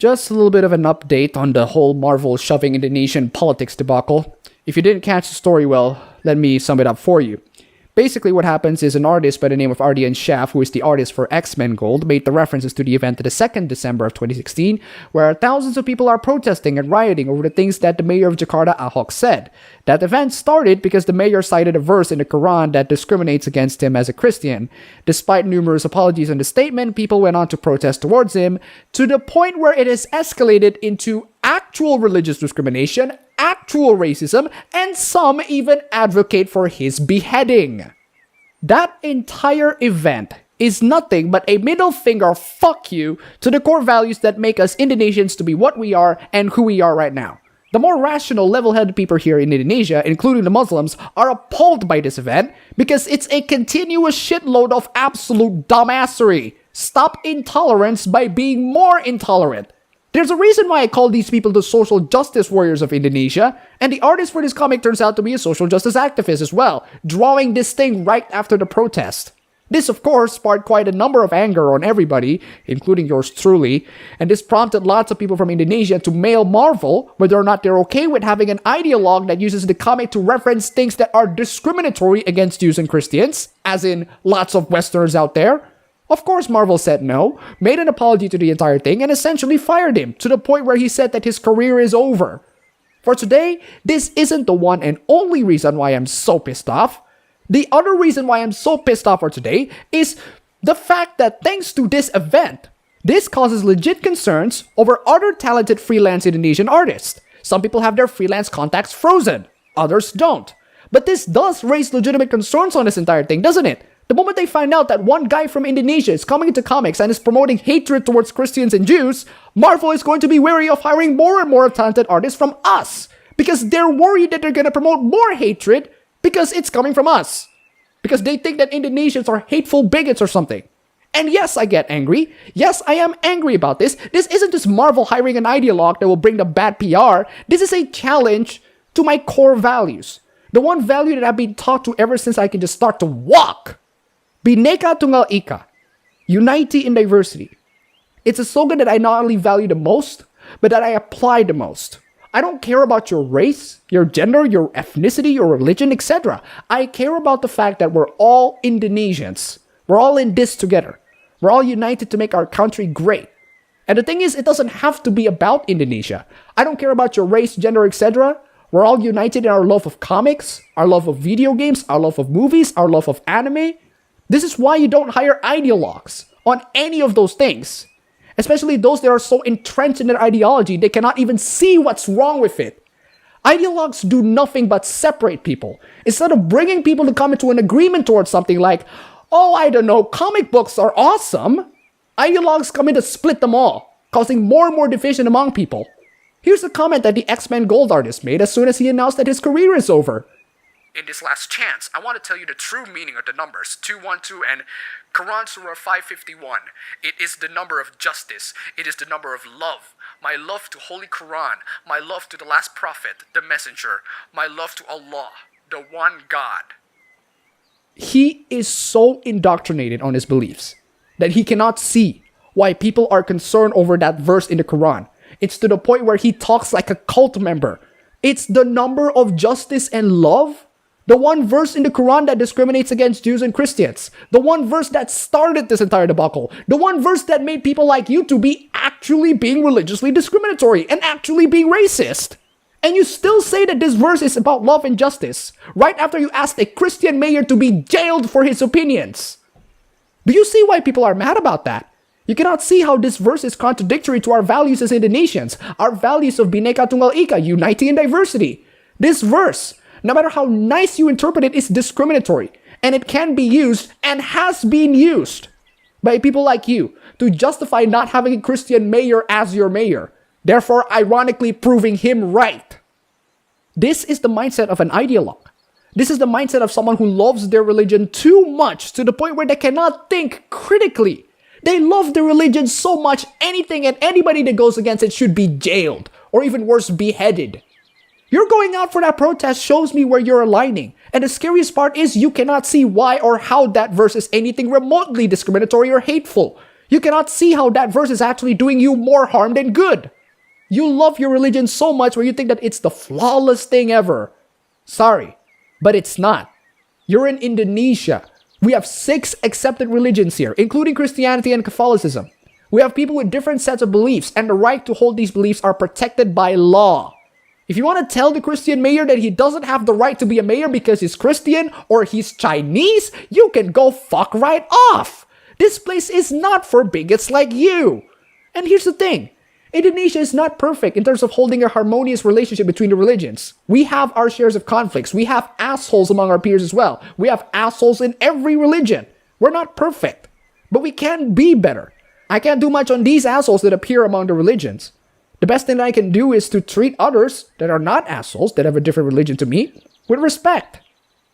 Just a little bit of an update on the whole Marvel shoving Indonesian politics debacle. If you didn't catch the story well, let me sum it up for you. Basically, what happens is an artist by the name of Ardian Syaf, who is the artist for X-Men Gold, made the references to the event to the 2nd December of 2016, where thousands of people are protesting and rioting over the things that the mayor of Jakarta, Ahok, said. That event started because the mayor cited a verse in the Quran that discriminates against him as a Christian. Despite numerous apologies on the statement, people went on to protest towards him, to the point where it has escalated into actual religious discrimination, actual racism, and some even advocate for his beheading. That entire event is nothing but a middle finger fuck you to the core values that make us Indonesians to be what we are and who we are right now. The more rational, level-headed people here in Indonesia, including the Muslims, are appalled by this event because it's a continuous shitload of absolute dumbassery. Stop intolerance by being more intolerant. There's a reason why I call these people the social justice warriors of Indonesia, and the artist for this comic turns out to be a social justice activist as well, drawing this thing right after the protest. This, of course, sparked quite a number of anger on everybody, including yours truly, and this prompted lots of people from Indonesia to mail Marvel whether or not they're okay with having an ideologue that uses the comic to reference things that are discriminatory against Jews and Christians, as in lots of Westerners out there. Of course, Marvel said no, made an apology to the entire thing, and essentially fired him, to the point where he said that his career is over. For today, this isn't the one and only reason why I'm so pissed off. The other reason why I'm so pissed off for today is the fact that thanks to this event, this causes legit concerns over other talented freelance Indonesian artists. Some people have their freelance contacts frozen, others don't. But this does raise legitimate concerns on this entire thing, doesn't it? The moment they find out that one guy from Indonesia is coming into comics and is promoting hatred towards Christians and Jews, Marvel is going to be wary of hiring more and more talented artists from us. Because they're worried that they're going to promote more hatred because it's coming from us. Because they think that Indonesians are hateful bigots or something. And yes, I get angry. Yes, I am angry about this. This isn't just Marvel hiring an ideologue that will bring the bad PR. This is a challenge to my core values. The one value that I've been taught to ever since I can just start to walk. Bhinneka Tunggal Ika, unity in diversity. It's a slogan that I not only value the most, but that I apply the most. I don't care about your race, your gender, your ethnicity, your religion, etc. I care about the fact that we're all Indonesians. We're all in this together. We're all united to make our country great. And the thing is, it doesn't have to be about Indonesia. I don't care about your race, gender, etc. We're all united in our love of comics, our love of video games, our love of movies, our love of anime. This is why you don't hire ideologues on any of those things. Especially those that are so entrenched in their ideology, they cannot even see what's wrong with it. Ideologues do nothing but separate people. Instead of bringing people to come into an agreement towards something like, oh, I don't know, comic books are awesome, ideologues come in to split them all, causing more and more division among people. Here's a comment that the X-Men Gold artist made as soon as he announced that his career is over. In this last chance, I want to tell you the true meaning of the numbers 212 and Quran Surah 551. It is the number of justice. It is the number of love. My love to Holy Quran. My love to the last prophet, the messenger. My love to Allah, the one God. He is so indoctrinated on his beliefs that he cannot see why people are concerned over that verse in the Quran. It's to the point where he talks like a cult member. It's the number of justice and love. The one verse in the Quran that discriminates against Jews and Christians. The one verse that started this entire debacle. The one verse that made people like you to be actually being religiously discriminatory and actually being racist. And you still say that this verse is about love and justice, right after you asked a Christian mayor to be jailed for his opinions. Do you see why people are mad about that? You cannot see how this verse is contradictory to our values as Indonesians, our values of Bhinneka Tunggal Ika, unity in diversity. This verse, no matter how nice you interpret it, is discriminatory, and it can be used and has been used by people like you to justify not having a Christian mayor as your mayor, therefore ironically proving him right. This is the mindset of an ideologue. This is the mindset of someone who loves their religion too much to the point where they cannot think critically. They love their religion so much, anything and anybody that goes against it should be jailed, or even worse, beheaded. You're going out for that protest shows me where you're aligning. And the scariest part is you cannot see why or how that verse is anything remotely discriminatory or hateful. You cannot see how that verse is actually doing you more harm than good. You love your religion so much where you think that it's the flawless thing ever. Sorry, but it's not. You're in Indonesia. We have 6 accepted religions here, including Christianity and Catholicism. We have people with different sets of beliefs, and the right to hold these beliefs are protected by law. If you want to tell the Christian mayor that he doesn't have the right to be a mayor because he's Christian or he's Chinese, you can go fuck right off. This place is not for bigots like you. And here's the thing. Indonesia is not perfect in terms of holding a harmonious relationship between the religions. We have our shares of conflicts. We have assholes among our peers as well. We have assholes in every religion. We're not perfect, but we can be better. I can't do much on these assholes that appear among the religions. The best thing that I can do is to treat others that are not assholes, that have a different religion to me, with respect.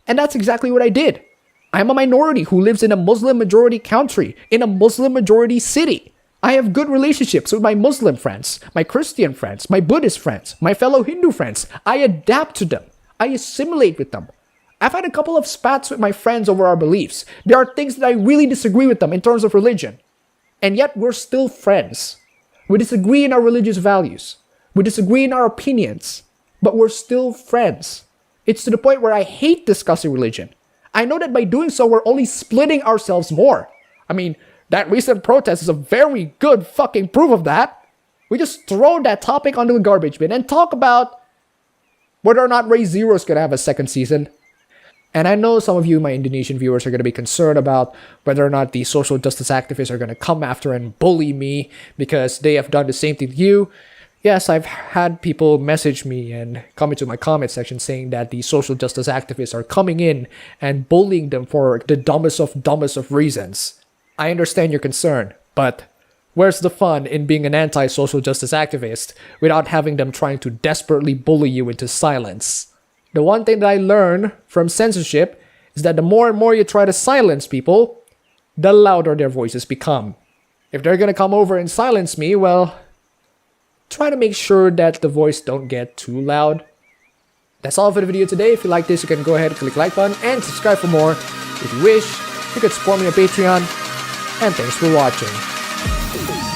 And that's exactly what I did. I'm a minority who lives in a Muslim majority country, in a Muslim majority city. I have good relationships with my Muslim friends, my Christian friends, my Buddhist friends, my fellow Hindu friends. I adapt to them. I assimilate with them. I've had a couple of spats with my friends over our beliefs. There are things that I really disagree with them in terms of religion. And yet we're still friends. We disagree in our religious values. We disagree in our opinions. But we're still friends. It's to the point where I hate discussing religion. I know that by doing so, we're only splitting ourselves more. I mean, that recent protest is a very good fucking proof of that. We just throw that topic onto the garbage bin and talk about whether or not Race Zero is going to have a second season. And I know some of you, my Indonesian viewers, are going to be concerned about whether or not the social justice activists are going to come after and bully me because they have done the same thing to you. Yes, I've had people message me and come into my comment section saying that the social justice activists are coming in and bullying them for the dumbest of reasons. I understand your concern, but where's the fun in being an anti-social justice activist without having them trying to desperately bully you into silence? The one thing that I learned from censorship is that the more and more you try to silence people, the louder their voices become. If they're gonna come over and silence me, well, try to make sure that the voice don't get too loud. That's all for the video today. If you like this, you can go ahead and click the like button and subscribe for more. If you wish, you can support me on Patreon. And thanks for watching.